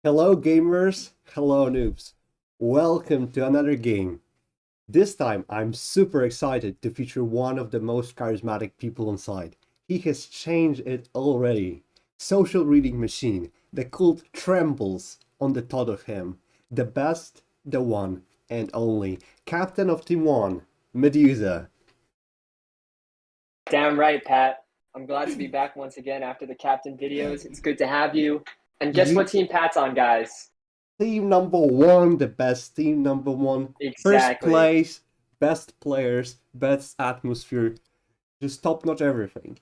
Hello gamers, hello noobs. Welcome to another game. This time I'm super excited to feature one of the most charismatic people on site. He has changed it already. Social reading machine. The cult trembles on the thought of him. The best, the one and only. Captain of Team 1, Medusa. Damn right, Pat. I'm glad to be back once again after the captain videos. It's good to have you. And guess You what team Pat's on, guys? team number one, the best team number one. First Exactly. place, best players, best atmosphere. Just top notch everything.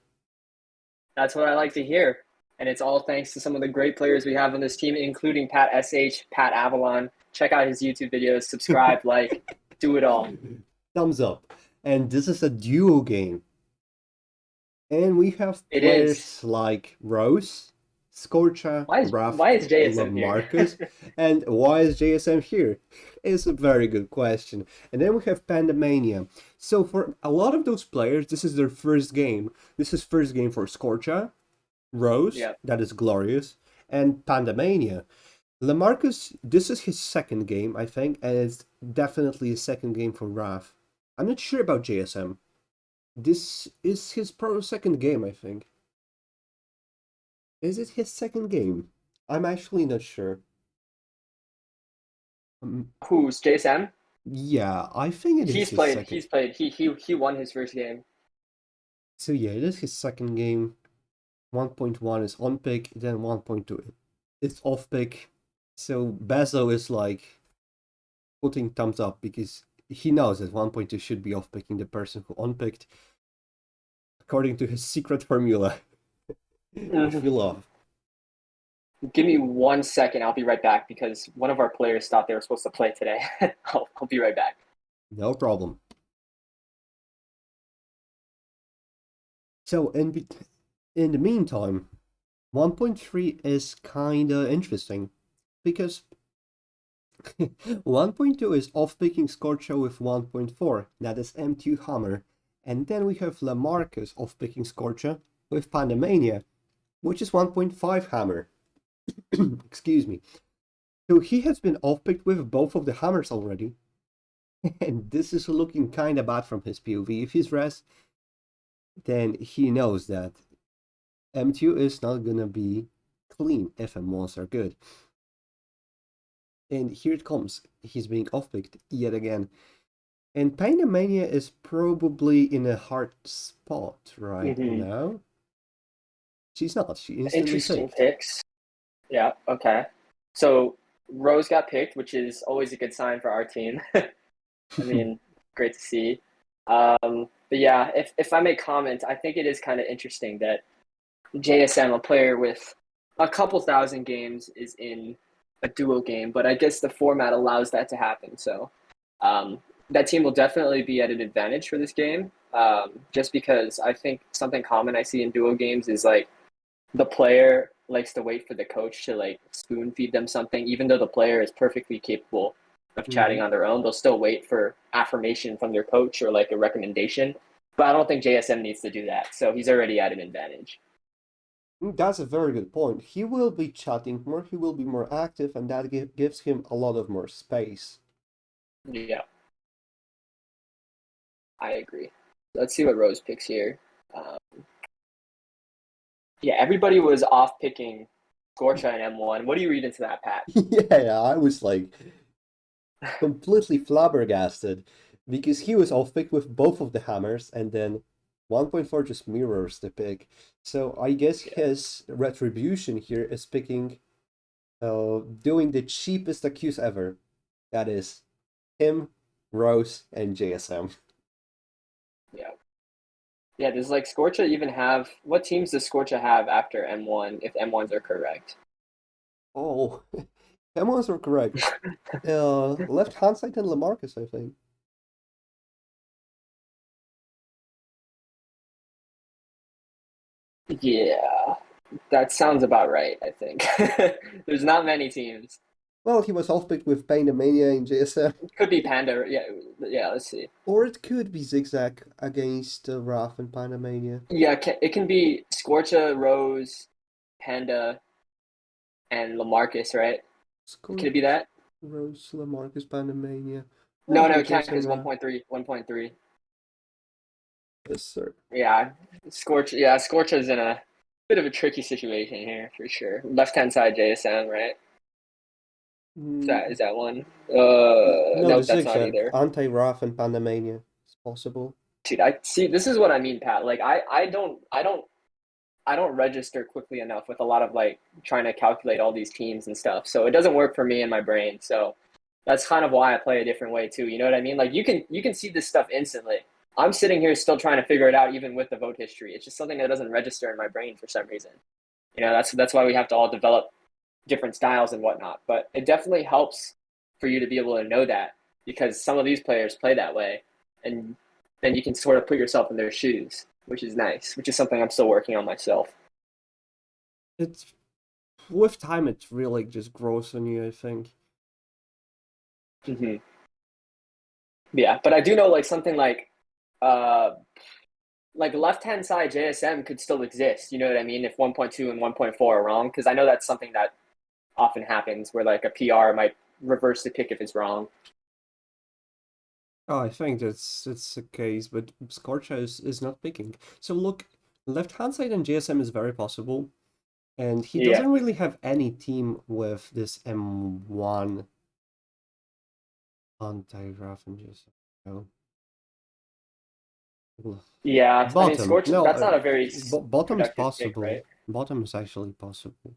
That's what I like to hear. And it's all thanks to some of the great players we have on this team, including Pat SH, Pat Avalon. Check out his YouTube videos, subscribe, like, do it all. Thumbs up. And this is a duo game. And we have It is. players like Rose, Scorcha, Why is Raph, why is JSM here? Lamarcus. And why is JSM here? Is a very good question. And then we have Pandemania. So for a lot of those players, this is their first game. This is first game for Scorcha, Rose, Yep. that is glorious, and Pandemania. Lamarcus, this is his second game, I think, and it's definitely a second game for Raph. I'm not sure about JSM. This is his pro second game, I think. Is it his second game? I'm actually not sure. Who's JSM? Yeah, I think it is He's his played. second. He's played. He won his first game. So yeah, it is his second game. 1.1 is on pick, then 1.2 is off pick. So Bezo is like putting thumbs up because he knows that 1.2 should be off picking the person who unpicked according to his secret formula, which we love. Give me 1 second. I'll be right back because one of our players thought they were supposed to play today. I'll be right back. No problem. So in the meantime, 1.3 is kinda interesting because 1.2 is off-picking Scorcho with 1.4, that is M2 Hammer, and then we have Lamarcus off-picking Scorcha with Pandemania, which is 1.5 Hammer. Excuse me. So he has been off-picked with both of the hammers already, and this is looking kinda bad from his POV. If he's res, then he knows that M2 is not gonna be clean if M1s are good. And here it comes. He's being off-picked yet again. And Pandemania is probably in a hard spot right Mm-hmm. now. She's not. She instantly Interesting picked. picks. Yeah. Okay. So Rose got picked, which is always a good sign for our team. I mean, great to see. But yeah, if I may comment, I think it is kind of interesting that JSM, a player with a couple thousand games, is in a duo game, but I guess the format allows that to happen. So um, that team will definitely be at an advantage for this game. Just because I think something common I see in duo games is like the player likes to wait for the coach to like spoon feed them something, even though the player is perfectly capable of chatting Mhm. on their own. They'll still wait for affirmation from their coach or like a recommendation. But I don't think JSM needs to do that. So he's already at an advantage. That's a very good point. He will be chatting more, he will be more active, and that gives him a lot of more space. Yeah, I agree. Let's see what Rose picks here. Um, yeah, everybody was off picking Scorcha and M1. What do you read into that, Pat? Yeah, I was like completely flabbergasted because he was off pick with both of the hammers, and then 1.4 just mirrors the pick. So I guess Yeah. his retribution here is picking, doing the cheapest accuse ever. That is him, Rose, and JSM. Yeah. Yeah, does like Scorcha even have what teams does Scorcha have after M1 if M1s are correct? Oh, Emmons are correct. Left hand side and Lamarcus, I think. Yeah, that sounds about right, I think. There's not many teams. Well, he was off picked with Pain and Mania in JSM. It could be Panda. Yeah, yeah, let's see. Or it could be Zigzag against Raph and Panamania. Yeah, it can be Scorcha, Rose, Panda, and Lamarcus, right? Can it be that? Rose, Lamarcus, Pandemania. No, Okay, no, it can't Jason because Ra. 1.3, 1.3. Yes, sir. Yeah, Scorch. Yeah, Scorch is in a bit of a tricky situation here for sure. Left hand side JSM, right? Is that one? No, Nope, this that's is not like either. anti-Wrath and Pandemania. It's possible. Dude, I see. This is what I mean, Pat. Like, I don't register quickly enough with a lot of like trying to calculate all these teams and stuff. So it doesn't work for me in my brain. So that's kind of why I play a different way too. You know what I mean? Like you can see this stuff instantly. I'm sitting here still trying to figure it out even with the vote history. It's just something that doesn't register in my brain for some reason. That's why we have to all develop different styles and whatnot. But it definitely helps for you to be able to know that because some of these players play that way, and then you can sort of put yourself in their shoes, which is nice. Which is something I'm still working on myself. It's with time, it really just grows on you, I think. Hmm. Yeah, but I do know like something uh like left hand side JSM could still exist. You know what I mean? If 1.2 and 1.4 are wrong, because I know that's something that often happens where like a PR might reverse the pick if it's wrong. Oh, I think that's the case, but Scorcha is not picking. So look, left hand side and JSM is very possible, and he Yeah. doesn't really have any team with this M1 anti-Wrath and JSM. No. Ugh. Yeah, I mean, Bottom, Scorch, no, that's not a very bottom is productive pick, possible. right? Bottom is actually possible.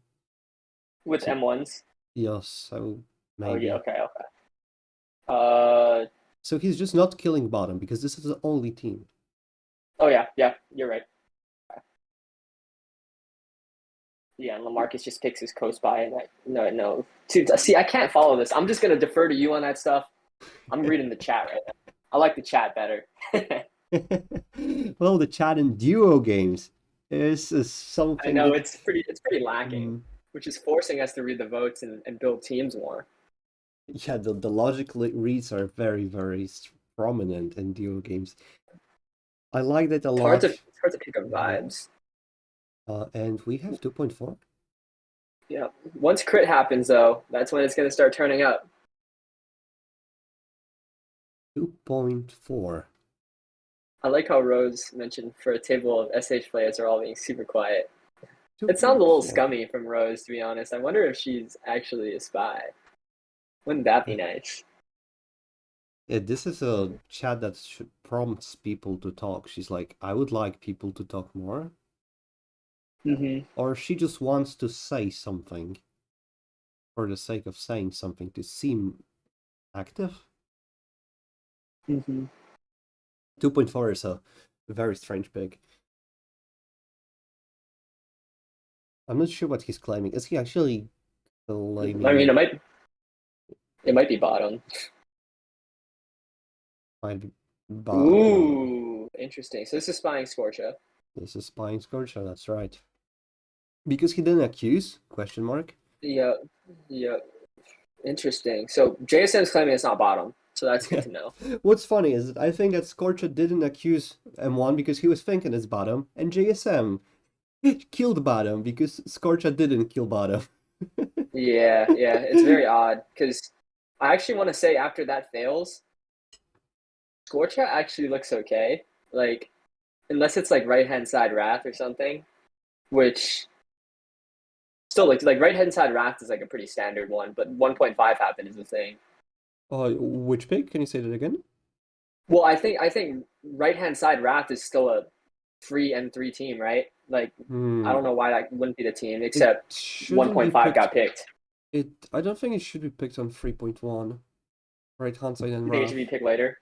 With So, M1s. yes, so Oh, yeah, maybe. okay, okay. Uh, So he's just not killing bottom because this is the only team. oh, yeah, yeah, you're right. Yeah, and Lamarcus just picks his coast by, and no, no. Dude, see, I can't follow this. I'm just going to defer to you on that stuff. I'm reading the chat right now. I like the chat better. Well, the chat in duo games is I something know that it's pretty lacking, mm, which is forcing us to read the votes and build teams more. yeah, the logical reads are very prominent in duo games. I like that a It's hard to lot. it's hard to pick up Yeah. vibes. And we have 2.4. Yeah. Once crit happens though, that's when it's gonna start turning up. 2.4. I like how Rose mentioned for a table of SH players are all being super quiet. It sounds a little 2.4. scummy from Rose, to be honest. I wonder if she's actually a spy. Wouldn't that be Yeah. nice? Yeah, this is a chat that prompts people to talk. She's like, I would like people to talk more. Mm-hmm. Or she just wants to say something for the sake of saying something to seem active. Mm-hmm. 2.4 is a very strange pick. I'm not sure what he's claiming. Is he actually I mean, claiming it might be bottom. might be bottom? Ooh, interesting. So this is spying Scorcha. This is spying Scorcher, that's right. Because he didn't accuse? Question mark. Yeah, yeah. Interesting. So JSM's claiming it's not bottom, so that's good to know. What's funny is that I think that Scorcher didn't accuse M1 because he was thinking it's bottom, and JSM killed bottom because Scorcher didn't kill bottom. Yeah, yeah. It's very odd because I actually want to say after that fails, Scorcha actually looks okay. Like unless it's like right hand side Wrath or something, which still like right hand side Wrath is like a pretty standard one, but 1.5 happen is the thing. Which pick? Can you say that again? Well, I think right hand side Wrath is still a free M3 team, right? Like I Hmm. don't know why that wouldn't be the team, It except shouldn't be 1.5 picked. got picked. I don't think it should be picked on 3.1. Right hand side and You think it should be Wrath. picked later?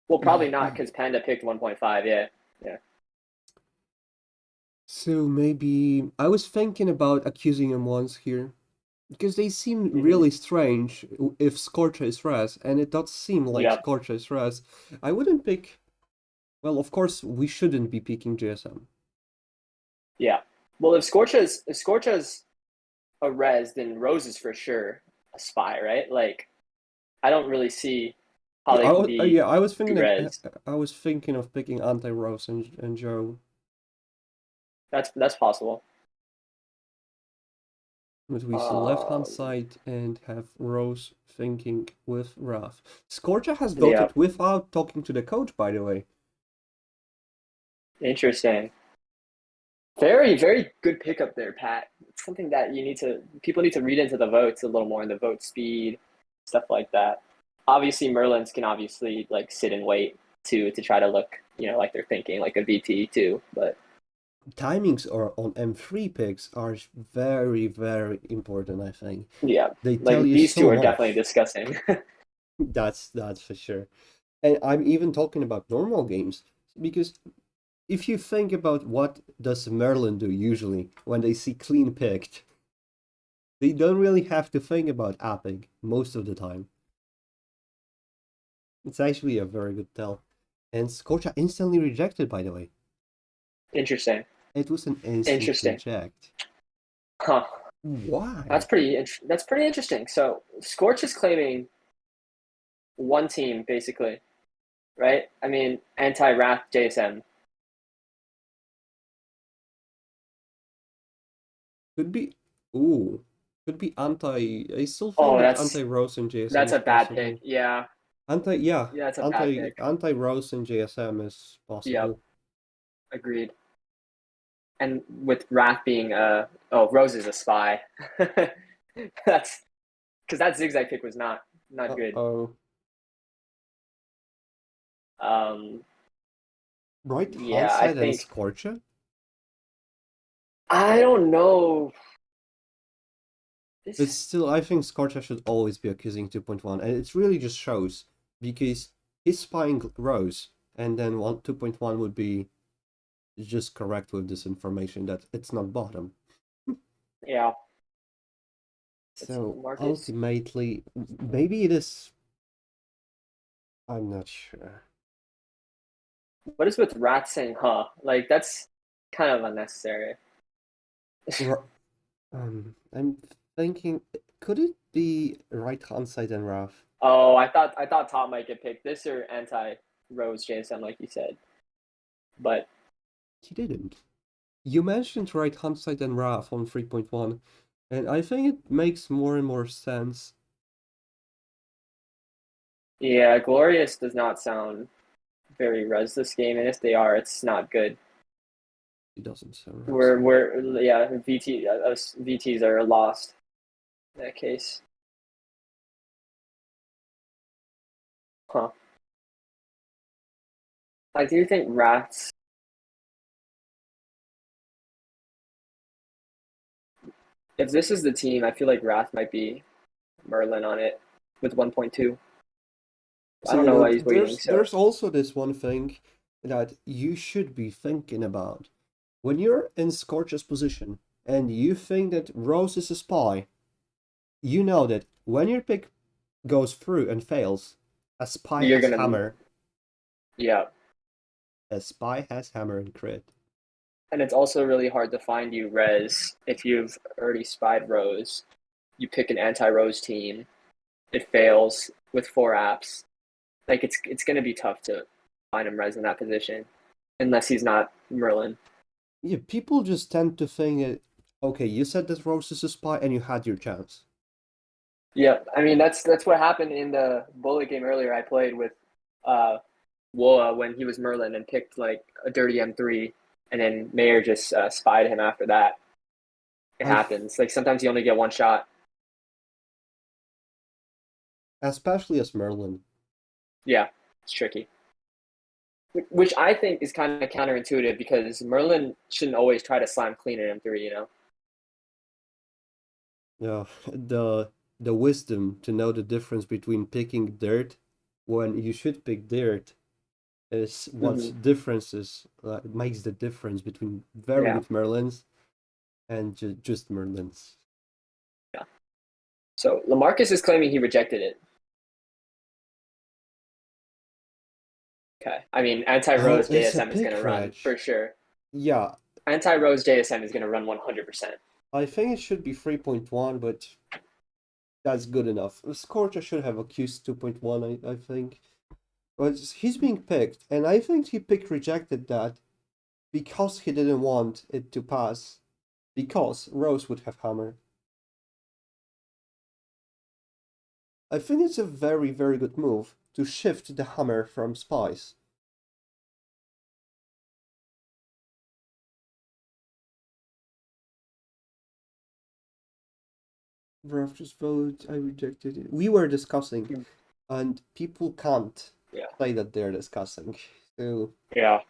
Well, probably not because Panda picked 1.5. Yeah, yeah. So maybe I was thinking about accusing him once here. Because they seem Hmm. really strange if Scorcher is Raz, and it does seem like Yep. Scorcher is Raz. I wouldn't pick. Well, of course, we shouldn't be picking JSM. Yeah. Well, if Scorcha's a res, then Rose is for sure a spy, right? Like I don't really see how Yeah, they can be yeah, I was thinking two like res. I was thinking of picking Anti-Rose and Joe. That's possible. But we see left-hand Um, side and have Rose thinking with Raf. Scorcha has yeah, voted without talking to the coach, by the way. interesting. Very, very good pickup there, Pat. It's something that people need to read into the votes a little more in the vote speed, stuff like that. Obviously, Merlins can obviously like sit and wait to try to look, like they're thinking like a VT too. But Timings are on M3 picks are very, very important, I think. yeah, They tell like you these two so are definitely much. discussing. That's for sure. And I'm even talking about normal games because if you think about what does Merlin do usually when they see clean picked, they don't really have to think about apping most of the time. It's actually a very good tell. And Scorcha instantly rejected, by the way. Interesting. It was an instant Interesting. reject. Huh. Why? That's pretty interesting. So Scorch is claiming one team basically, right? I mean, anti-Wrath JSM. Could be. Ooh. Could be anti. I still think Oh, that anti Rose and JSM that's is a bad pick. possible. Yeah, Anti. Yeah. yeah, that's a bad pick. Anti Rose and JSM is Yep, possible. agreed. And with Wrath being Rose is a spy. That's because that zigzag pick was not good. Uh-oh. Um, Right hand yeah, I side and think Scorcher? I don't know. But This still, I think Scorcher should always be accusing 2.1, and it really just shows because he's spying Rose, and then 2.1 would be just correct with this information that it's not bottom. yeah, it's So Marcus. ultimately, maybe it is. I'm not sure. What is with Rat saying huh? Like that's kind of unnecessary. I'm thinking, could it be right hand side and Raf? Oh, I thought Top might get picked. This or anti Rose JSM, like you said. But He didn't. You mentioned right hand side and Raf on 3.1, and I think it makes more and more sense. yeah, Glorious does not sound very res this game, and if they are, it's not good. It doesn't sound right. We're yeah, us VTs are lost in that case. Huh. I do think Rats. If this is the team, I feel like Wrath might be Merlin on it with 1.2. I So don't you know know, why he's waiting. So there's also this one thing that you should be thinking about when you're in Scorch's position and you think that Rose is a spy. You know that when your pick goes through and fails, a spy you're has gonna, hammer. yeah. A spy has hammer and crit. And it's also really hard to find you res if you've already spied Rose. You pick an anti-Rose team, it fails with 4 apps. Like it's gonna be tough to find him res in that position unless he's not Merlin. Yeah, people just tend to think that okay, you said that Rose is a spy and you had your chance. Yeah, I mean that's what happened in the bullet game earlier. I played with uh Woa when he was Merlin and picked like a dirty M3, and then Mayor just spied him after that. It I happens. Like sometimes you only get one shot. especially as Merlin. Yeah, it's tricky. Which I think is kind of counterintuitive because Merlin shouldn't always try to slam clean at M3. Yeah, the wisdom to know the difference between picking dirt when you should pick dirt is what Mm-hmm. differences makes the difference between very Yeah, good Merlins and just Merlins. yeah. So Lamarcus is claiming he rejected it. Okay. I mean, Oh, anti-Rose it's a JSM is going pick to run for reg. sure. Yeah, Anti-Rose JSM is going to run 100%. I think it should be 3.1, but that's good enough. Scorcher should have accused 2.1, I think. But he's being picked, and I think he pick rejected that because he didn't want it to pass, because Rose would have hammer. I think it's a very, very good move to shift the hammer from spies. Ref just vote, I rejected it. We were discussing, and people can't Yeah. say that they're discussing. So, Yeah.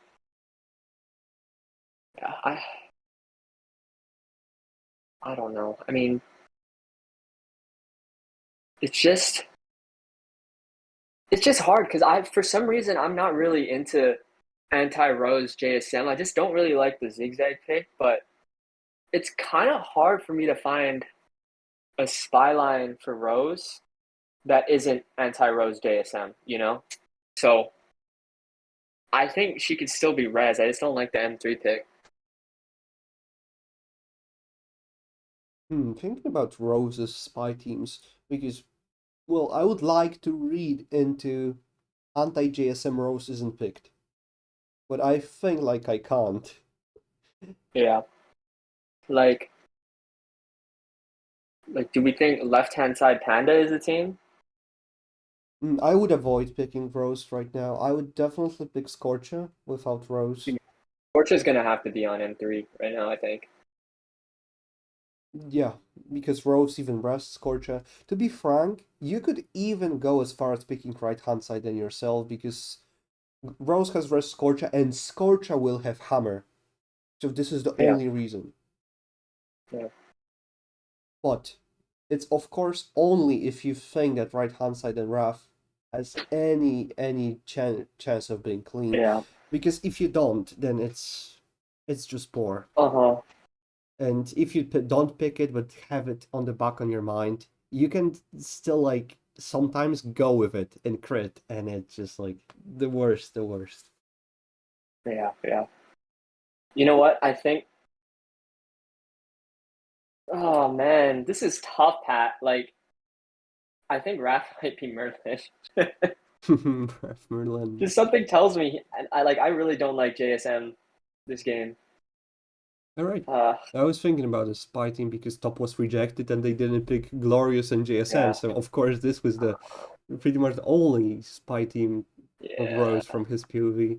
Yeah. I don't know. I mean, it's just it's just hard because for some reason I'm not really into anti-Rose JSM. I just don't really like the zigzag pick, but it's kind of hard for me to find a spy line for Rose that isn't anti-Rose JSM, you know? So I think she could still be res. I just don't like the M3 pick. thinking about Rose's spy teams, because, well, I would like to read into anti-JSM Rose isn't picked, but I think like I can't. Yeah. Like do we think left-hand side Panda is a team? I would avoid picking Rose right now. I would definitely pick Scorcher without Rose. Torcha's gonna have to be on M3 right now, I think. Yeah, because Rose even rests Scorcher. To be frank, you could even go as far as picking right hand side than yourself because Rose has rest Scorcher and Scorcher will have Hammer. So this is the Yeah. only reason. Yeah. But it's of course only if you think that right hand side and Raf has any chance of being clean. Yeah. Because if you don't, then it's just poor. Uh-huh. And if you don't pick it but have it on the back on your mind, you can still like sometimes go with it and crit, and it's just like the worst, the worst. Yeah. Yeah. You know what? I think oh man, this is tough, Pat. Like I think Raph might be Merlin. Ref Merlin. Just something tells me I really don't like JSM this game. All right. Uh I was thinking about a spy team because top was rejected and they didn't pick Glorious and JSM. yeah. So of course this was the pretty much the only spy team of Yeah. Rose from his POV.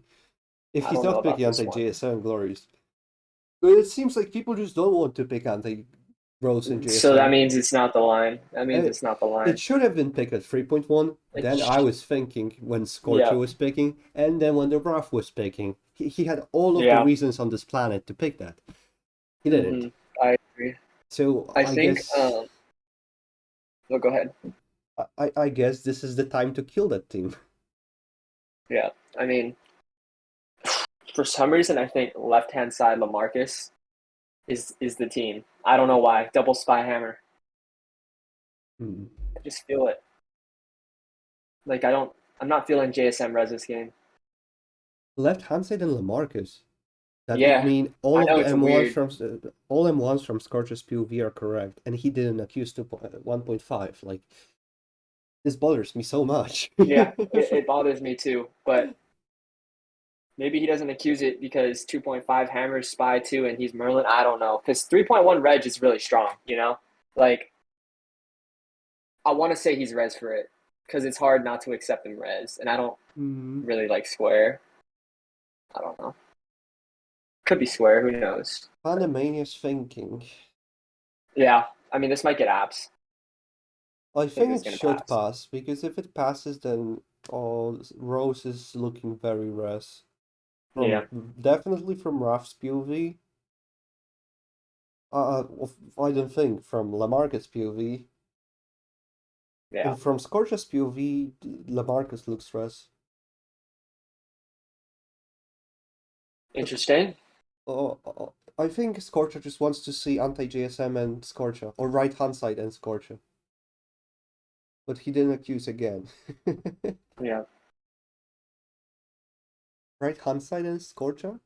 If I he's don't know not about picking this one. anti-JSM Glorious. But it seems like people just don't want to pick anti-Rose and So that JSM. means it's not the line. That means Uh, it's not the It line. should have been picked at 3.1. It Then I was thinking when yeah. Scorcher was picking, and then when the Wrath was picking. He had all of the Yeah. reasons on this planet to pick that. He didn't. Hmm. I agree. So I I think guess no, go ahead. I guess this is the time to kill that team. Yeah. I mean, for some reason I think left hand side Lamarcus is the team. I don't know why. Double spy hammer. Hmm. I just feel it. Like I'm not feeling JSM res this game. Left hand side and Lamarcus. That would Yeah. mean I all of know the it's a M1s weird. from all M1s from Scorcher's POV are correct, and he didn't accuse 1.5. Like this bothers me so much. Yeah, it bothers me too. But maybe he doesn't accuse it because 2.5 hammers spy too and he's Merlin. I don't know. Because 3.1 reg is really strong, you know? Like I want to say he's res for it because it's hard not to accept him res, and I don't Hmm. really like Square. I don't know. Could be Square. Who knows? Pandemania's thinking. Yeah. I mean, this might get apps. I I think think this is it gonna should pass. pass because if it passes, then Rose is looking very res. Yeah. From definitely from Raf's POV. I don't think from Lamarcus POV Yeah. and from Scorch's POV, Lamarcus looks res. But Interesting. I think Scorcher just wants to see anti-JSM and Scorcher, or right hand side and Scorcher. But he didn't accuse again. Yeah. Right hand side and Scorcher?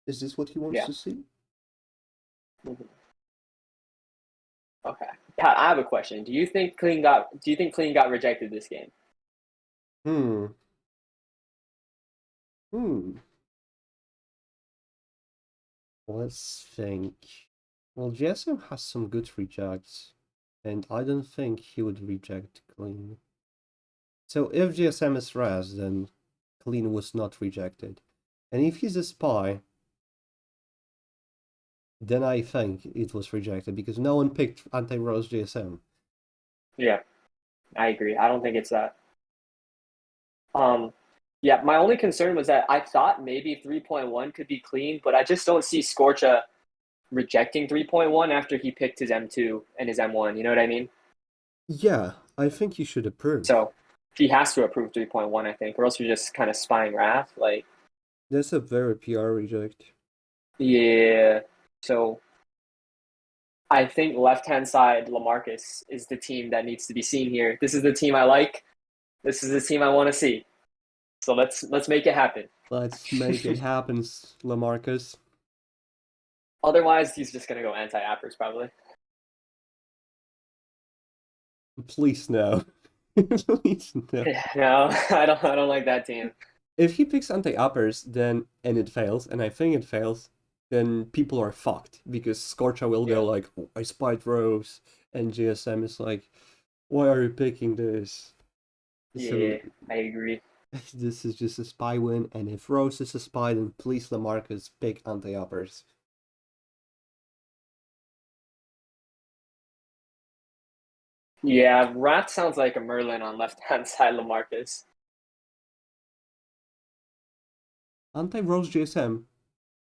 Is this what he wants Yeah. to see? Mhm. Okay. Pat, I have a question. Do you think Clean got rejected this game? Hmm. Hmm. Let's think. Well, JSM has some good rejects. and I don't think he would reject clean. So if GSM is res, then clean was not rejected. And if he's a spy, then I think it was rejected because no one picked anti-Rose GSM. Yeah, I agree. I don't think it's that. Um, yeah, my only concern was that I thought maybe 3.1 could be clean, but I just don't see Scorcha rejecting 3.1 after he picked his M2 and his M1. You know what I mean? Yeah, I think you should approve. So he has to approve 3.1, I think, or else you're just kind of spying Wrath. Like, That's a very PR reject. yeah. So I think left hand side LaMarcus is the team that needs to be seen here. This is the team I like. This is the team I want to see. So let's make it happen. Let's make it happen, LaMarcus. Otherwise, he's just gonna go anti-appers probably. Please no. Please no. Yeah, no, I don't like that team. If he picks anti-uppers, then and it fails, and I think it fails, then people are fucked because Scorcha will Yeah. go like, oh, I spied Rose, and GSM is like, why are you picking this? So Yeah, I agree. this is just a spy win, and if Rose is a spy, then please LaMarcus pick anti-uppers. Yeah, Rat sounds like a Merlin on left hand side LaMarcus. Anti-Rose GSM.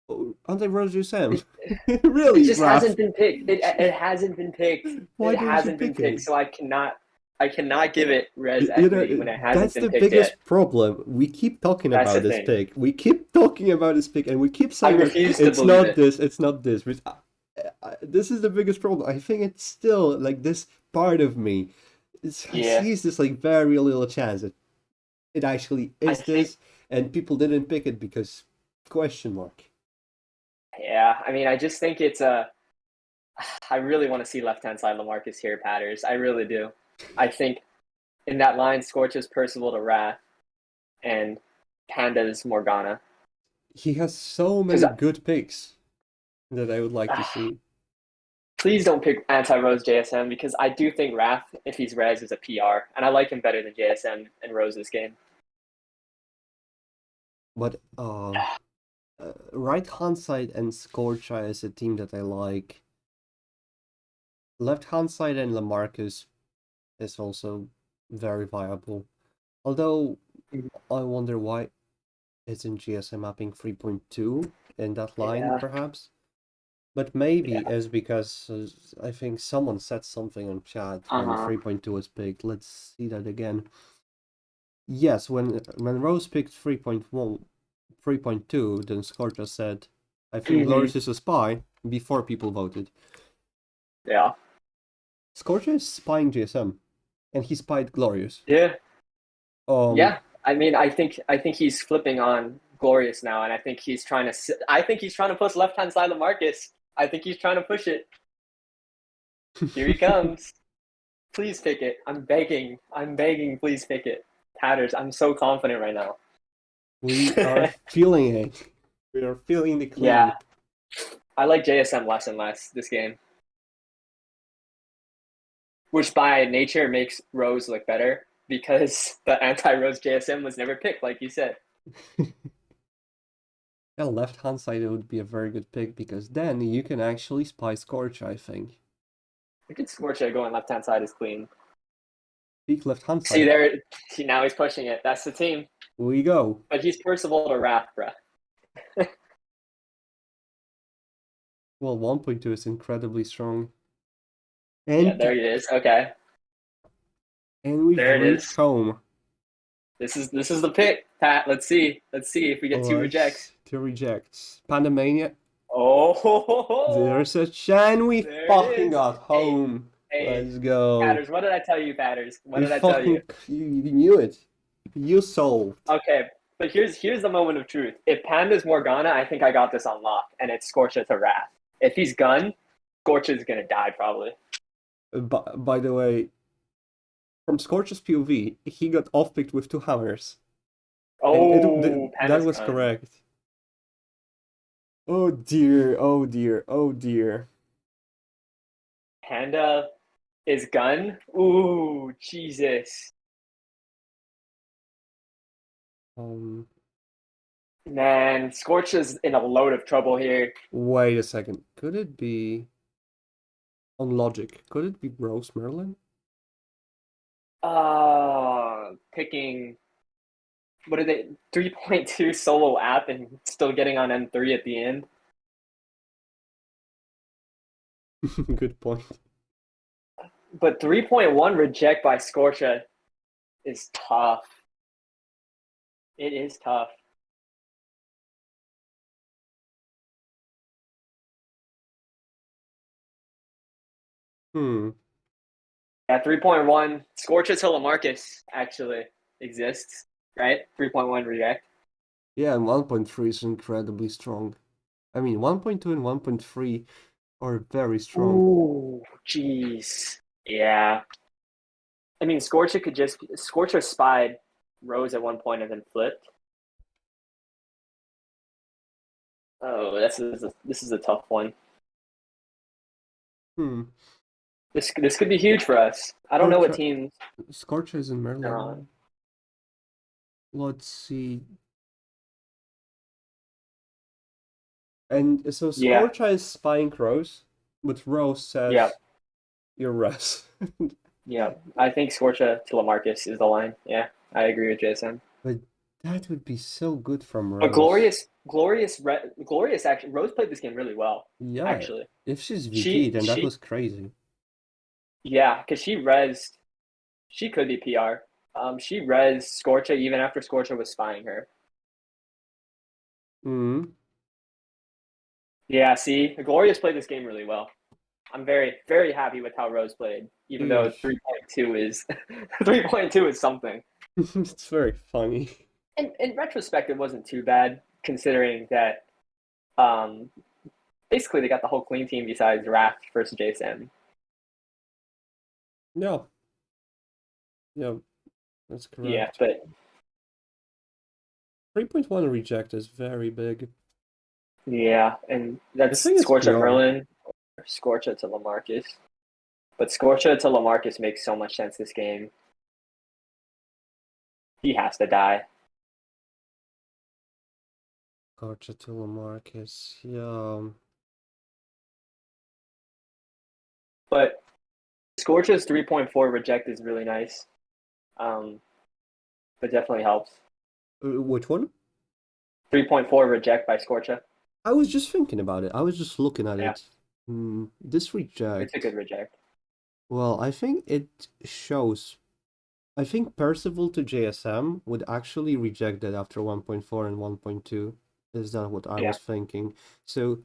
Oh, anti-Rose GSM. It, Really, just Raph? hasn't been picked. It hasn't been picked. Why It didn't you hasn't been pick picked. it? So I cannot give it res You equity know, when it hasn't that's the been picked biggest yet. problem. We keep talking That's the about this thing. pick. We keep talking about this pick, and we keep I saying that refuse to it's believe not it. this, it's not this. But this is the biggest problem. I think it's still like this part of me Yeah, sees this like very little chance that it actually I is think. this, and people didn't pick it because question mark. Yeah, I mean, I just think it's a. I really want to see left hand side Lamarcus here, Patters. I really do. I think in that line, Scorches Percival to Wrath and Panda's Morgana. He has so Because many good picks that I would like to see. please don't pick anti Rose JSM because I do think Wrath, if he's res, is a PR, and I like him better than JSM and Rose this game. But right hand side and Scorcha is a team that I like. Left hand side and Lamarcus is also very viable. Although I wonder why isn't GSM mapping 3.2 in that line, Yeah, perhaps? But maybe yeah. it's because I think someone said something on chat when Uh-huh. 3.2 was picked. Let's see that again. Yes, when Rose picked 3.1, 3.2, then Scorcha said, I think Mm-hmm. Glorious is a spy before people voted. Yeah. Scorcha is spying GSM, and he spied Glorious. Yeah. Um, Yeah. I mean, I think he's flipping on Glorious now, and I think he's trying to. I think he's trying to push left hand side of Marcus. I think he's trying to push it. Here he comes. Please pick it. I'm begging. I'm begging. Please pick it. Tatters. I'm so confident right now. we are feeling it. We are feeling the Yeah. clean. I like JSM less and less this game, which by nature makes Rose look better because the anti-Rose JSM was never picked, like you said. Yeah, left hand side would be a very good pick because then you can actually spy Scorch, I think. We could Scorcha going left hand side is clean. Peak left hand See side. there, see now he's pushing it. That's the team. We go. But he's Percival to Wrath, bruh. Well, 1.2 is incredibly strong. Yeah, And there it is. Okay, we've there it reached is. home. This is the pick, Pat. Let's see. Let's see if we get two rejects. Two rejects. Pandemania. Oh, There's a chance we there it fucking is. got Hey, home. hey, Let's go. Patters. What did I tell you, Patters? What We did I tell you? fucking you knew it. You solved. Okay, but here's the moment of truth. If Panda's Morgana, I think I got this on lock, and it's Scorcha to Wrath. If he's Gun, Scorcha's gonna die probably. By the way, from Scorch's POV, he got off-picked with two hammers. And Oh, that Panda's was Gun. correct. Oh dear, oh dear, oh dear. Panda is Gun. Ooh, Jesus. Um, Man, Scorch is in a load of trouble here. Wait a second. Could it be on logic? Could it be Rose Merlin? Picking what are they? 3.2 solo app and still getting on M3 at the end. Good point. But 3.1 reject by Scorcha is tough. It is tough. Hmm. Yeah, 3.1 Scorcha to Lamarcus actually exists, right? 3.1 reject. Yeah, and 1.3 is incredibly strong. I mean, 1.2 and 1.3 are very strong. Ooh, jeez. Yeah. I mean, Scorcher spied Rose at one point and then flipped. Oh, this is a tough one. Hmm. This could be huge for us. I don't know what Scorcher, teams Scorcher is in they're on. Merlin. Let's see. And so Yeah, Scorcher is spying Rose, but Rose yeah, says, "You're Russ." yeah. I think Scorcha to Lamarcus is the line. Yeah, I agree with Jason. But that would be so good from But Rose. Glorious. Actually, Rose played this game really well. Yeah, Actually, if she's VP, she then that she was crazy. yeah, because she rezzed. She could be PR. She rezzed Scorcha even after Scorcha was spying her. Hmm. Yeah, see, Glorious played this game really well. I'm very, very happy with how Rose played, even though Eesh. 3.2 is 3.2 is something. It's very funny. And in retrospect, it wasn't too bad considering that um, basically they got the whole clean team besides Wrath versus JSM. Yeah, yeah, that's Yeah, correct. but 3.1 reject is very big. yeah, and I that's think it's Scorcha PR. Merlin, or Scorcha to Lamarcus. But Scorcha to Lamarcus makes so much sense this game. He has to die. Carchatilla Marcus. Yeah. But Scorcha's 3.4 reject is really nice. Um, but definitely helps. Which one? 3.4 reject by Scorcha. I was just thinking about it. I was just looking at Yeah, it. This it's a good reject. reject. Well, I think it shows. I think Percival to JSM would actually reject that after 1.4 and 1.2. Is that what I Yeah, was thinking? So,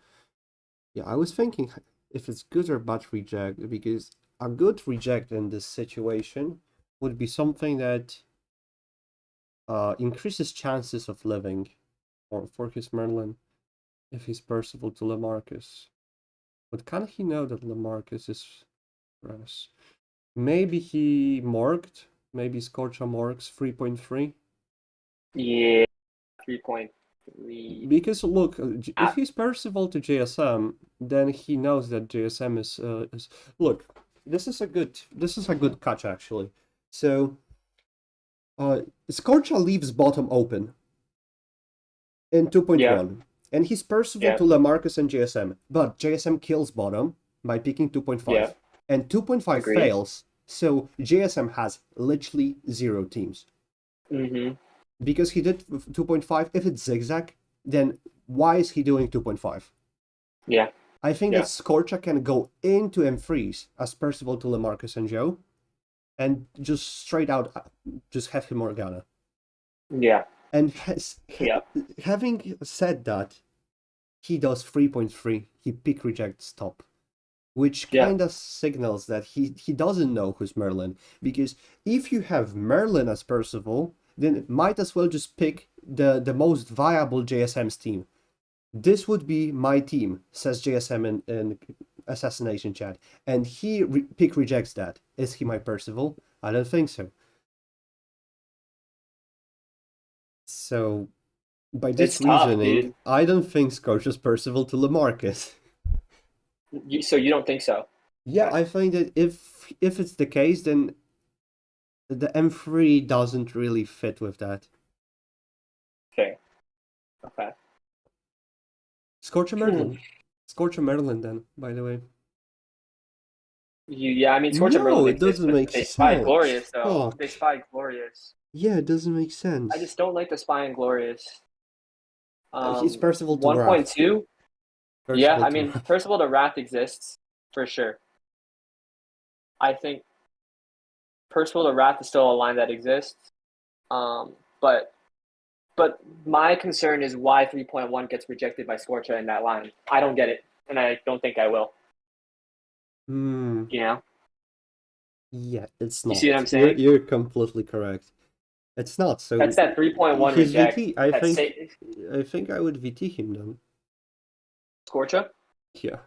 yeah, I was thinking if it's good or bad reject, because a good reject in this situation would be something that increases chances of living for his Merlin if he's Percival to Lamarcus. But can he know that Lamarcus is Russ? Maybe he morged. Maybe Scorcha morgs 3.3. yeah, 3.3. Because look, if Uh, he's Percival to JSM, then he knows that JSM is. Look, this is a good catch actually. So, Scorcha leaves bottom open in yeah, 2.1, and he's Percival yeah, to Lamarcus and JSM, but JSM kills bottom by picking yeah. 2.5, and 2.5 Agreed. fails, so JSM has literally zero teams. Mm-hmm. Because he did 2.5, if it's zigzag, then why is he doing 2.5? Yeah, I think that yeah, Scorcha can go into M3s as Percival to Lamarcus and Joe, and just straight out just have him Morgana. yeah, And yeah, having said that, he does 3.3, he pick rejects top, which yeah, kind of signals that he doesn't know who's Merlin. Because if you have Merlin as Percival, then might as well just pick the most viable JSM's team. This would be my team, says JSM in Assassination Chat. And he pick rejects that. Is he my Percival? I don't think so. So, by this it's tough, reasoning, dude. I don't think Scorch is Percival to Lamarcus. So you don't think so? Yeah, Okay. I find that if if it's the case, then the M3 doesn't really fit with that. Okay. Okay. Scorcher Merlin. Scorcher Merlin, then, by the way. Yeah, I mean, Scorcher No, Merlin it exists, doesn't but make they spied sense. Glorious, though. They Fuck. spied Glorious. Yeah, it doesn't make I sense. just don't like the spying Glorious. He's Percival to Wrath. 1.2? Yeah, Percival I to mean, Wrath. first of all, the Wrath exists, for sure. I think Percival the Wrath is still a line that exists. Um, but my concern is why 3.1 gets rejected by Scorcher in that line. I don't get it, and I don't think I will. Hmm. You know? Yeah, it's You see what not. I'm saying? You're completely correct. It's not. That's So that 3.1 his reject. VT, That's I think I would VT him then. Scorcher? Yeah.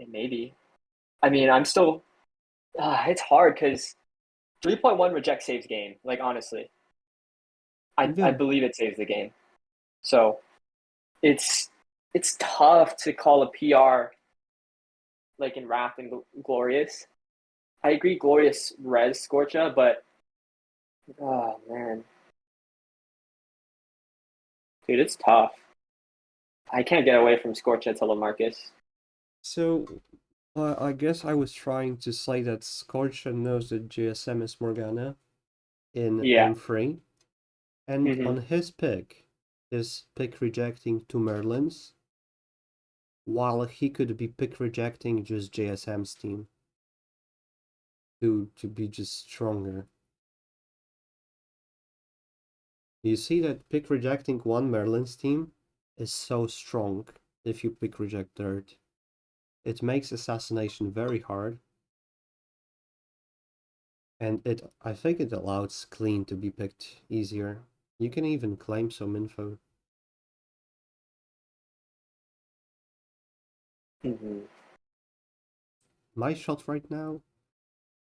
Maybe. I mean, I'm still. It's hard because 3.1 reject saves game. Like honestly, I Yeah. believe it saves the game. So it's tough to call a PR like in Wrath and Glorious. I agree, Glorious res Scorcha, but oh man, dude, it's tough. I can't get away from Scorcha to Lamarcus. So I guess I was trying to say that Scorcher knows that GSM is Morgana in Yeah. M3, and Mm-hmm. on his pick rejecting two Merlins, while he could be pick rejecting just JSM's team to be just stronger. You see that pick rejecting one Merlin's team is so strong if you pick reject dirt. It makes assassination very hard. And I think it allows clean to be picked easier. You can even claim some info. Mm-hmm. My shot right now,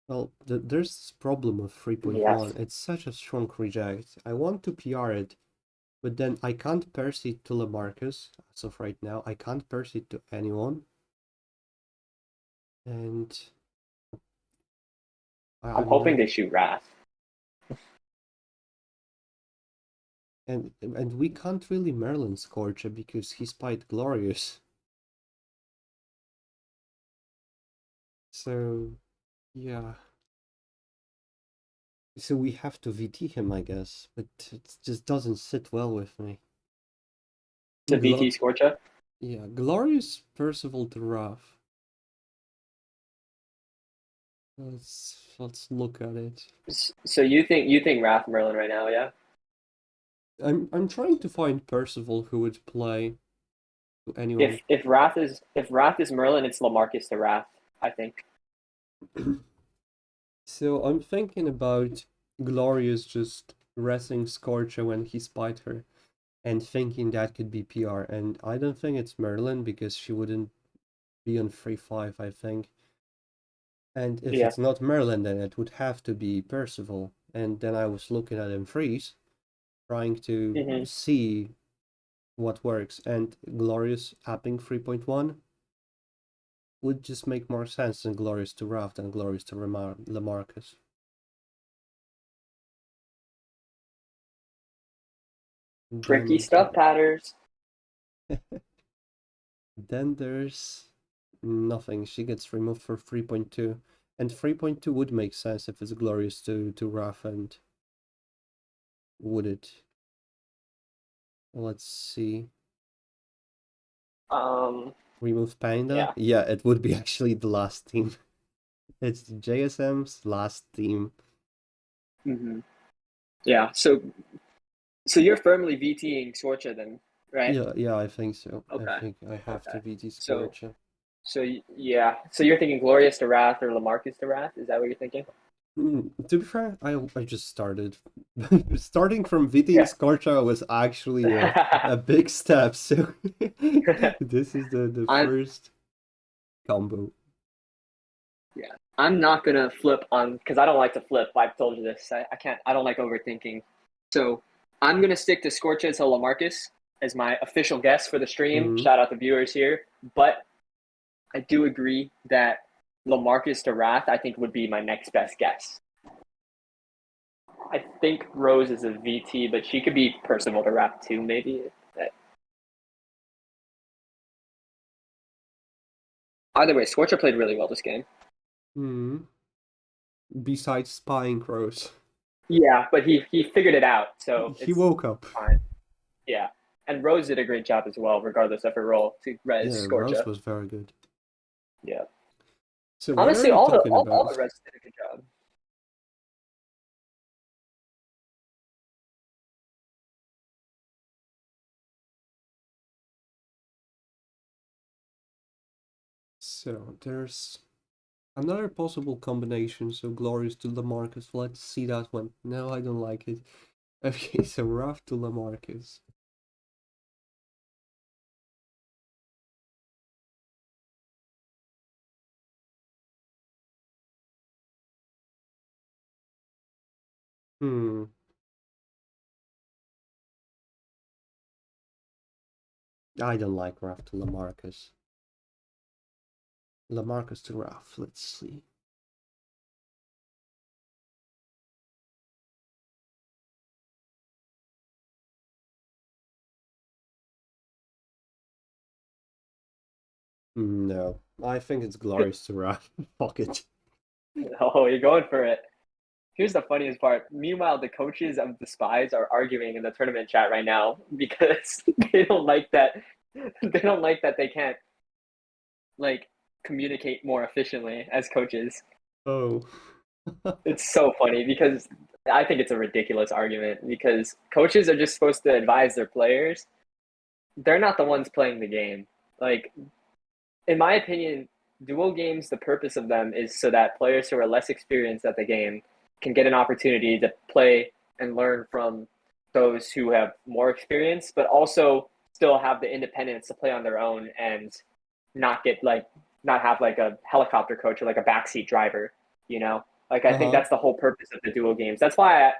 well, there's this problem of 3.1. Yes. It's such a strong reject. I want to PR it, but then I can't parse it to Lamarcus as of right now. I can't parse it to anyone. And I'm I'm hoping not. they shoot Wrath. And we can't really Merlin Scorcher because he spied Glorious. So yeah. So we have to VT him, I guess, but it just doesn't sit well with me. The VT Glo Scorcha. yeah, Glorious Percival to Wrath. Let's look at it. So you think Wrath Merlin right now, yeah? I'm trying to find Percival who would play to anyone. If Wrath is Merlin, it's Lamarcus the Wrath, I think. So I'm thinking about Glorious just wrestling Scorcher when he spied her and thinking that could be PR. And I don't think it's Merlin because she wouldn't be on 3-5, I think. And if Yeah. it's not Merlin, then it would have to be Percival. And then I was looking at M3s, trying to Mm-hmm. see what works. And Glorious apping 3.1 would just make more sense than Glorious to Wrath than Glorious to Lamarcus. Tricky Then stuff, Patters. then there's nothing. She gets removed for 3.2. And 3.2 would make sense if it's Glorious to Wrath, and would it? Let's see. Um, Remove Panda? yeah. Yeah, it would be actually the last team. It's JSM's last team. Mm-hmm. Yeah. So you're firmly VTing Scorcha then, right? Yeah, I think so. I Okay. think I have Okay. to VT So Scorcher. yeah. So you're thinking Glorious to Wrath or Lamarcus to Wrath? Is that what you're thinking? To be fair, I just started. Starting from VTing Yeah. Scorcher was actually a big step, so this is the I'm first combo. yeah. I'm not gonna flip on because I don't like to flip. I've told you this. I can't. I don't like overthinking. So I'm gonna stick to Scorcha to Lamarcus as my official guess for the stream. Hmm. Shout out the viewers here. But I do agree that LaMarcus to Wrath, I think would be my next best guess. I think Rose is a VT, but she could be Percival to Wrath too, maybe. Either way, Scorcher played really well this game. Hmm. Besides spying crows. Yeah, but he figured it out, so He it's woke up. fine. Yeah. And Rose did a great job as well, regardless of her role to res Yeah, Rose Scorcher. was very good. Yeah. So what are Honestly, you all the talking all about? the rest did a good job. So there's another possible combination. So Glorious to Lamarcus. Let's see that one. No, I don't like it. Okay, so Rough to Lamarcus. Hmm. I don't like Rough to Lamarcus. Lamarcus to Rough. Let's see. No, I think it's Glorious to Rough. Fuck it. Oh, you're going for it. Here's the funniest part. Meanwhile, the coaches of the spies are arguing in the tournament chat right now because they don't like that. They don't like that they can't like communicate more efficiently as coaches. Oh. It's so funny because I think it's a ridiculous argument because coaches are just supposed to advise their players. They're not the ones playing the game. Like, in my opinion, duo games, the purpose of them is so that players who are less experienced at the game can get an opportunity to play and learn from those who have more experience, but also still have the independence to play on their own and not get like not have like a helicopter coach or like a backseat driver, you know? Like I think Uh-huh. that's the whole purpose of the duo games. That's why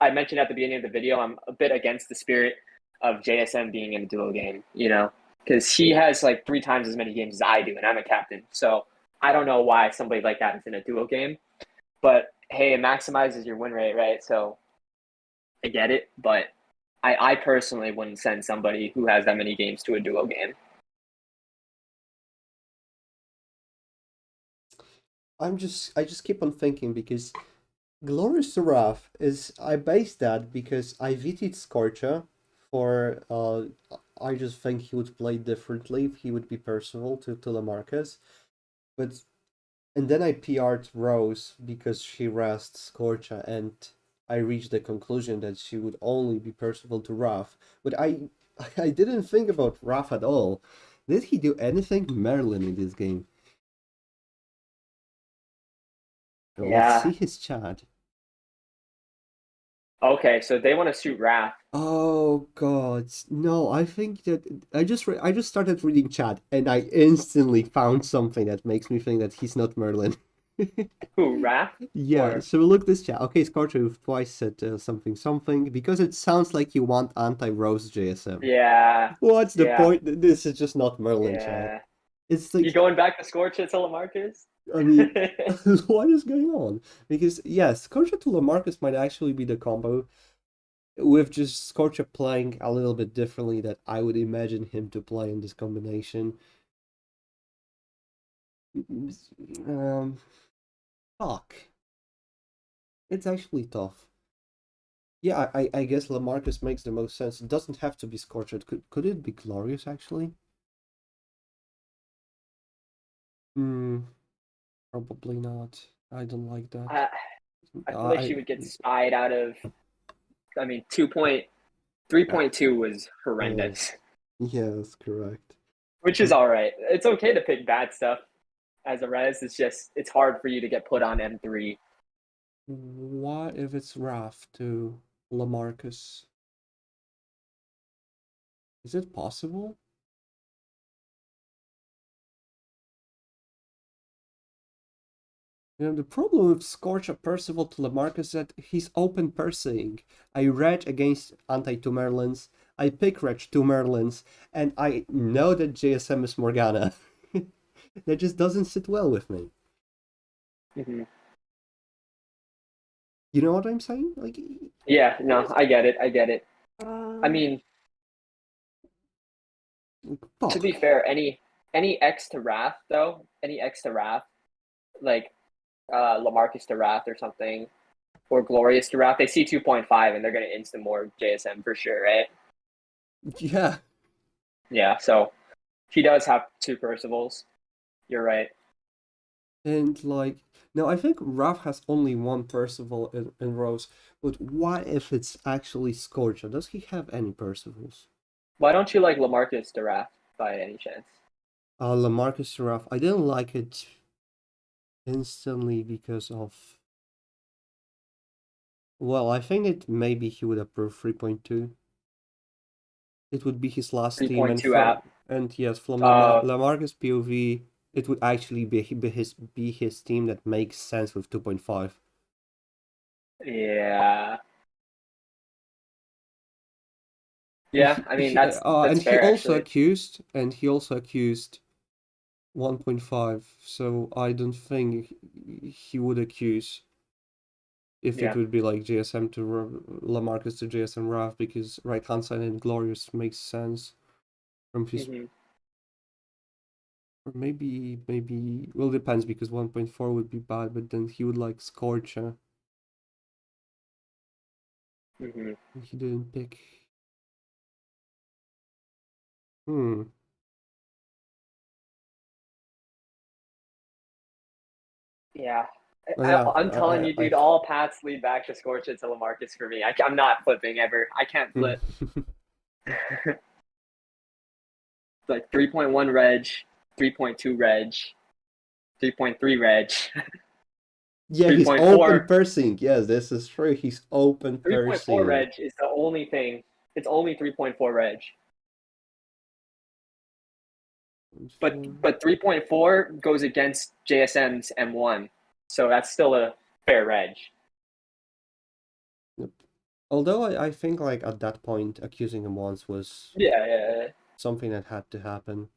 I mentioned at the beginning of the video I'm a bit against the spirit of JSM being in a duo game, you know? Because he has like 3 times as many games as I do, and I'm a captain. So I don't know why somebody like that is in a duo game. But hey, it maximizes your win rate, right? So I get it, but I personally wouldn't send somebody who has that many games to a duo game. I just keep on thinking because Glorious Seraph is I based that because I VT'd Scorcher for I just think he would play differently if he would be Percival to Lamarcus. But and then I PR'd Rose because she rests Scorcher and I reached the conclusion that she would only be Percival to Raph. But I didn't think about Raph at all. Did he do anything Merlin in this game? Well, let's Yeah. see his chat. Okay, so they want to shoot Wrath. Oh God, no! I think that I just started reading chat and I instantly found something that makes me think that he's not Merlin. Who, Wrath? Yeah, Or so look this chat. Okay, Scorcher, you've twice said something something because it sounds like you want anti-Rose JSM. yeah, What's the yeah, point? This is just not Merlin chat. yeah. It's You like, going back to Scorch to Lamarcus? I mean, what is going on? Because yes, Scorcher to Lamarcus might actually be the combo with just Scorcher playing a little bit differently that I would imagine him to play in this combination. Um, fuck. It's actually tough. Yeah, I guess Lamarcus makes the most sense. It doesn't have to be Scorcher. Could it be Glorious actually? Hmm, probably not. I don't like that. I feel like I she would get spied out of. I mean, 3.2 was oh, horrendous, yes, correct. which is all right. It's okay to pick bad stuff as a res. It's just it's hard for you to get put on M3. What if it's Raph to Lamarcus? Is it possible? You know, the problem with Scorcher Percival to Lamarcus is that he's open Percying. I reg against anti-2 Merlins, I pick reg 2 Merlins, and I know that JSM is Morgana. That just doesn't sit well with me. Hmm. You know what I'm saying? Like, Yeah, it no, is, I get it. I get it. I um, mean, like, to be fuck. fair, any X to Wrath though, any X to Wrath, like Lamarcus to Wrath or something, or Glorious to Wrath, they see 2.5 and they're gonna instant more JSM for sure, right? Yeah. Yeah, so he does have two Percivals. You're right. And like, now I think Rav has only one Percival in Rose, but what if it's actually Scorcha? Does he have any Percivals? Why don't you like Lamarcus to Wrath by any chance? Lamarcus Rav, I didn't like it instantly because of, well, I think that maybe he would approve 3.2. It would be his last team, and 3.2 from app. and yes, from Uh, Lamarcus POV, it would actually be his team that makes sense with 2.5. yeah. Yeah, I mean that's And fair actually. he also accused 1.5, so I don't think he would accuse if it Yeah. would be like JSM to Lamarcus to JSM Rav, because right hand side and Glorious makes sense from his, Hmm. or maybe well, depends, because 1.4 would be bad, but then he would like Scorcha. Hmm. He didn't pick. Hmm. Yeah. Oh, yeah, I'm telling you, I dude, all paths lead back to Scorchit to Lamarcus for me. I'm not flipping ever. I can't hmm. flip. Like 3.1 reg, 3.2 reg, 3.3 reg, Yeah, he's open 3.4. pursing. Yes, this is true. He's open 3.4 pursing. reg is the only thing. It's only 3.4 reg. But 3.4 goes against JSM's M1. So that's still a fair reg. Yep. Although I think like at that point accusing him once was Yeah, yeah, something that had to happen,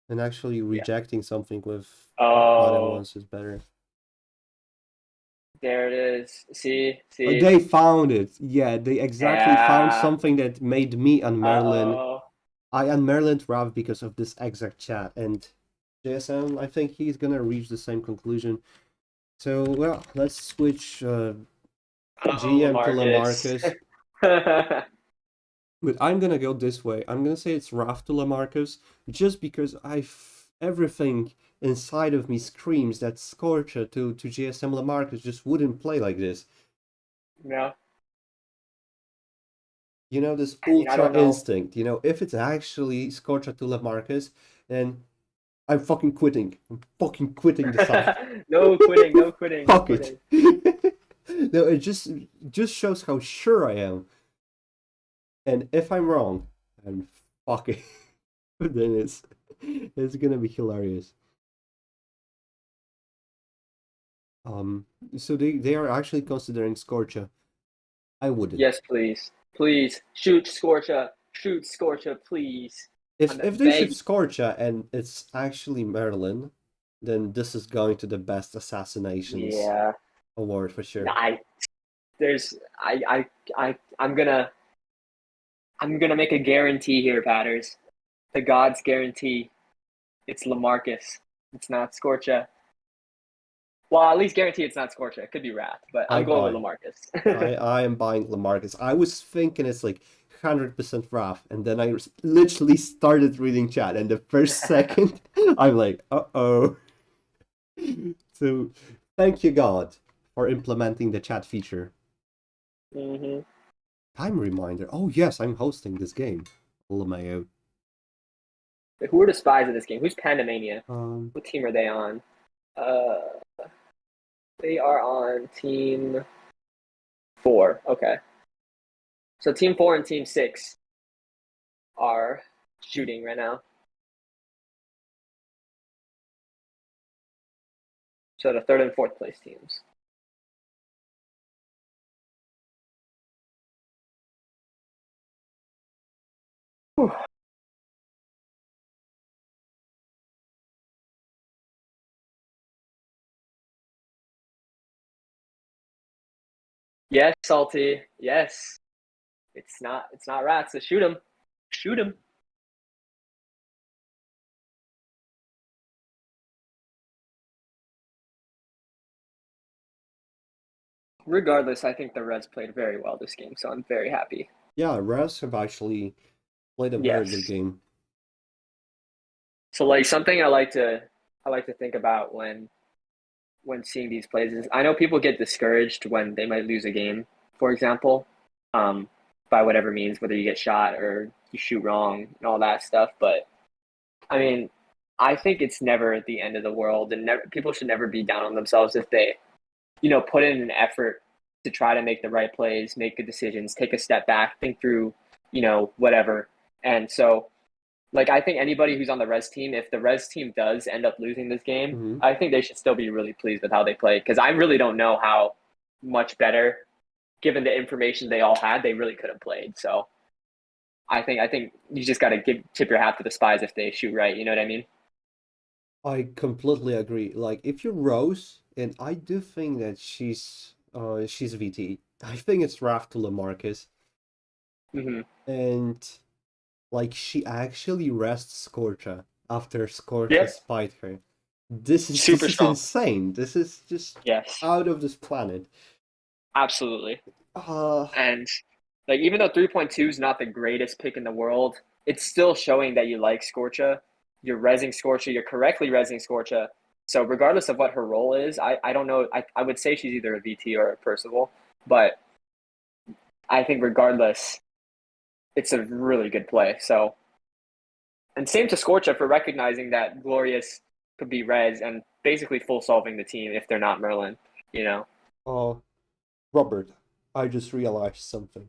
and actually yeah. rejecting something with other Oh, ones is better. there it is. Oh, See. they found it. Yeah, they exactly found Yeah. something that made me and Merlin. Uh-oh. I and Merlin Rav because of this exact chat, and JSM, I think he's gonna reach the same conclusion. So, well, let's switch Uh-oh, GM to Lamarcus. Lamarcus. But I'm gonna go this way. I'm gonna say it's Raf to Lamarcus, just because everything inside of me screams that Scorcher to GSM Lamarcus just wouldn't play like this. No, You know, this I mean, I ultra don't know. instinct. You know, if it's actually Scorcher to Lamarcus, then I'm fucking quitting. I'm fucking quitting the side. No quitting, no quitting, no Fuck it. quitting. No, it just shows how sure I am. And if I'm wrong, then fuck it. Then it's gonna be hilarious. Um, so they are actually considering Scorcha. I wouldn't. Yes, please. Please. Shoot Scorcha. Shoot Scorcha, please. If I'm if they shoot begging. Scorcha and it's actually Merlin, then this is going to the best assassinations Yeah. award for No, sure. there's, I'm gonna make a guarantee here, Patters. The gods guarantee it's Lamarcus. It's not Scorcha. Well, at least guarantee it's not Scorcha. It could be Wrath, but I'm I'm going with buying. Lamarcus. I am buying Lamarcus. I was thinking it's like 100% Wrath, and then I literally started reading chat, and the first second I'm like, uh-oh. So thank you God for implementing the chat feature. Hmm. Time reminder. Oh yes, I'm hosting this game. LMAO. Who are the spies of this game? Who's Pandemania? Um, What team are they on? Uh, they are on team 4. Okay. So team 4 and team 6 are shooting right now. So the third and fourth place teams. Whew. Yes, Salty. Yes. It's not rats, so shoot him. Shoot him. Regardless, I think the Reds played very well this game, so I'm very happy. Yeah, Reds have actually played a very good Yes. game. So like something I like to think about when seeing these plays is I know people get discouraged when they might lose a game, for example, um, by whatever means, whether you get shot or you shoot wrong and all that stuff. But I mean, I think it's never the end of the world, and people should never be down on themselves if they, put in an effort to try to make the right plays, make good decisions, take a step back, think through, whatever. And so like I think anybody who's on the res team, if the res team does end up losing this game, Hmm. I think they should still be really pleased with how they played because I really don't know how much better, given the information they all had, they really could have played. So I think you just got to tip your hat to the spies if they shoot right. You know what I mean? I completely agree. Like, if you Rose, and I do think that she's VT. I think it's Raf to Lamarcus, Hmm. and like she actually rests Scorcha after Scorcha Yep. spied her. This is Super this is strong. insane. This is just Yes. out of this planet. Absolutely. Uh, And like even though 3.2 is not the greatest pick in the world, it's still showing that you like Scorcha. You're resing Scorcha, you're correctly resing Scorcha. So regardless of what her role is, I don't know. I would say she's either a VT or a Percival, but I think regardless, it's a really good play. So and same to Scorcha for recognizing that Glorious could be res and basically full solving the team if they're not Merlin, you know? uh, Robert, I just realized something.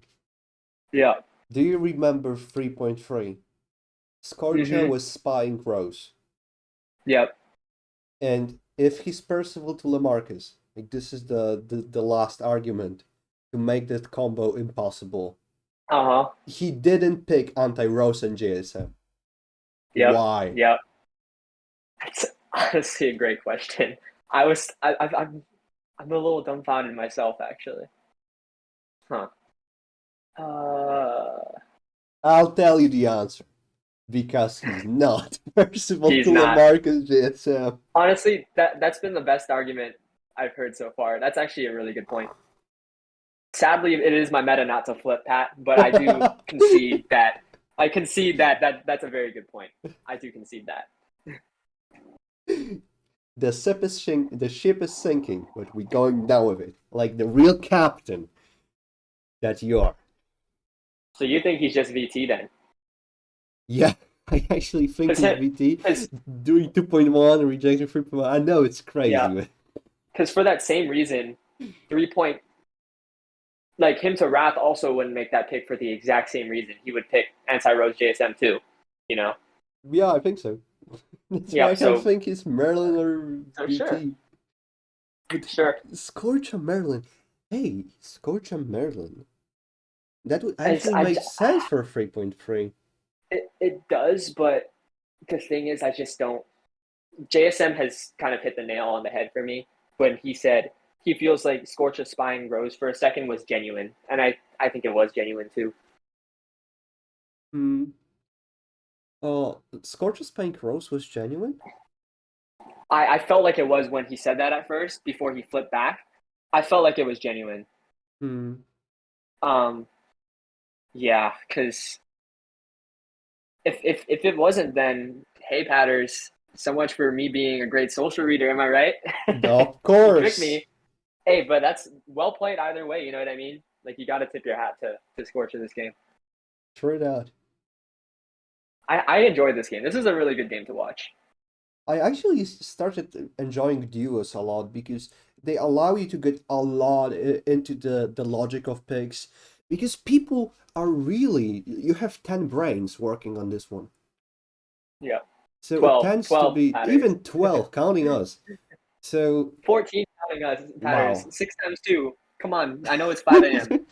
Yeah. Do you remember 3.3? Scorcha Mm-hmm. was spying Rose. Yep. And if he's Percival to Lamarcus, like this is the last argument to make that combo impossible. Uh-huh. He didn't pick anti-Rose and JSM. Yep. Why? Yep. That's honestly a great question. I'm a little dumbfounded myself, actually. Huh. Uh, I'll tell you the answer. Because he's not Percival to he's not. Lamarcus JSM. Honestly, that's been the best argument I've heard so far. That's actually a really good point. Sadly, it is my meta not to flip Pat, but I do concede that that's a very good point. I do concede that. The ship is sinking, but we're going down with it. Like the real captain that you are. So you think he's just VT then? Yeah, I actually think Because he's VT. because Doing 2.1 and rejecting 3.1. I know it's yeah, crazy, but because for that same reason, 3 point like him to Wrath also wouldn't make that pick for the exact same reason. He would pick anti Rose JSM too, you know? yeah, I think so. That's why Yeah, I don't so think he's Merlin or sure. VT. But Sure. Scorcha Merlin. Hey, Scorcha Merlin. That would It's, actually make sense for 3.3. it does, but the thing is I just don't JSM has kind of hit the nail on the head for me when he said he feels like Scorcha spying Rose for a second was genuine. And I think it was genuine too. Hmm. Scorcha's Pink Rose was genuine? I felt like it was when he said that at first before he flipped back. I felt like it was genuine. Hmm. Um, yeah, because if it wasn't, then hey, Patters, so much for me being a great social reader. Am I right? Of You tricked course. me. Hey, but that's well played either way. You know what I mean? Like you got to tip your hat to Scorch in this game. Straight out. I enjoyed this game. This is a really good game to watch. I actually started enjoying duos a lot because they allow you to get a lot into the logic of picks. Because people are really, you have 10 brains working on this one. Yeah, So it 12, tends to 12 be Patters, even 12, counting us. So, 14 counting us Patters. wow. 6 times 2. Come on, I know it's 5 a.m.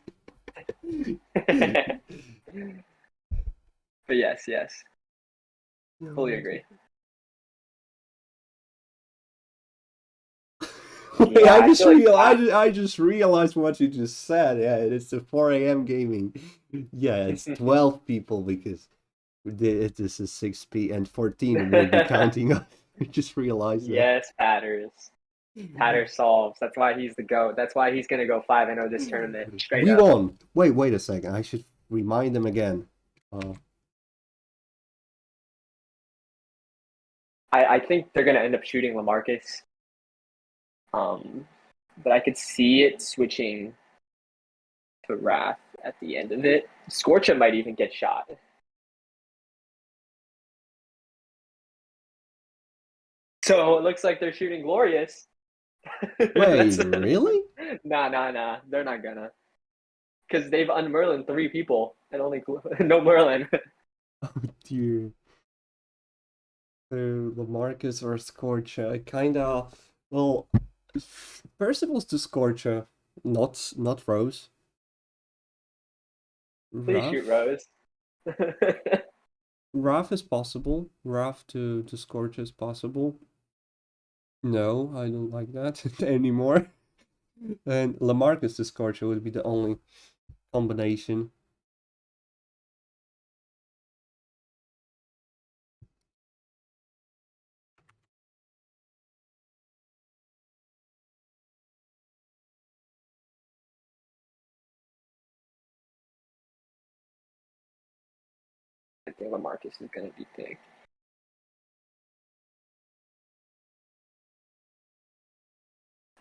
But yes, yes, fully agree. Wait, Yeah, I feel like I just realized what you just said. Yeah, it's the 4 a.m. gaming. Yeah, it's 12 people because this is 6 and 14 will be counting up. I just realized that. Yes, Patters. Patters solves. That's why he's the GOAT. That's why he's gonna go 5-0 this tournament. Straight We up. won. Wait a second. I should remind them again. I think they're gonna end up shooting LaMarcus. But I could see it switching to Wrath at the end of it. Scorcha might even get shot. So it looks like they're shooting Glorious. Wait, really? Nah. They're not gonna. Because they've unmerlin 3 people and only no Merlin. Oh dear. So LaMarcus or Scorcha, kinda. Well, Percival's to Scorcha, not Rose. Please shoot Rose. Raph is possible. Raph to Scorch is possible. No, I don't like that anymore. And Lamarcus to Scorch would be the only combination. I think LaMarcus is gonna be big.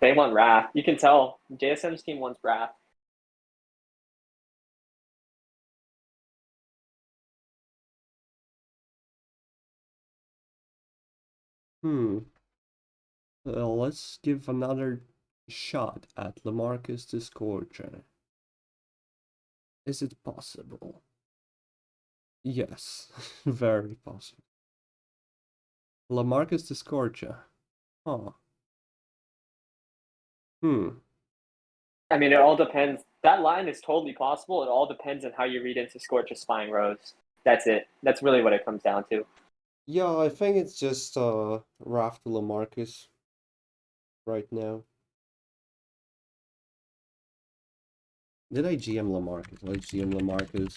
They want Wrath. You can tell JSM's team wants Wrath. Let's give another shot at Lamarcus to Scorcher. Is it possible? Yes, very possible. Lamarcus to Scorcher. Huh. I mean, it all depends. That line is totally possible. It all depends on how you read into Scorch's spying Rose. That's it. That's really what it comes down to. Yeah, I think it's just Raph to Lamarcus right now. Did I GM Lamarcus? I GM Lamarcus.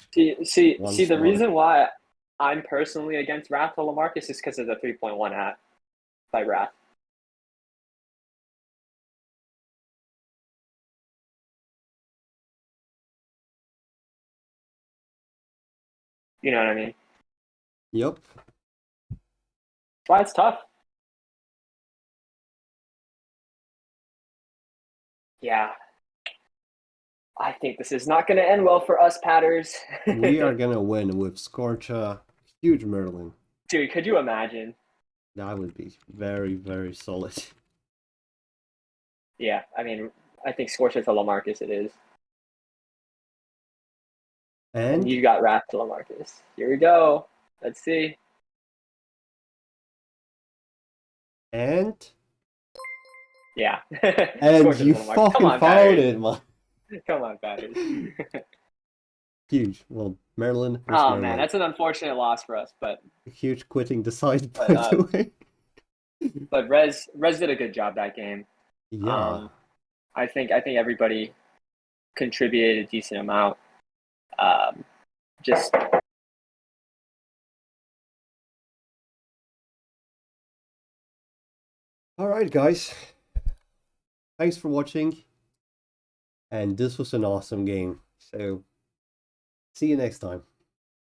See. The reason why I'm personally against Wrath to LaMarcus is because of the 3.1 hat by Wrath. You know what I mean? Yep. That's why it's tough. Yeah. I think this is not going to end well for us, Patters. We are gonna win with Scorcha, huge Merlin. Dude, could you imagine? That would be very, very solid. Yeah, I mean, I think Scorcher to LaMarcus it is. And you got Wrath to LaMarcus. Here we go. Let's see. And yeah. And you fucking found it, man. Come on, Patters. Huge. Well, Merlin. Oh Merlin. man, that's an unfortunate loss for us, but huge quitting the side, by the way. But Rez did a good job that game. Yeah. I think everybody contributed a decent amount. Just all right, guys. Thanks for watching. And this was an awesome game. So, see you next time.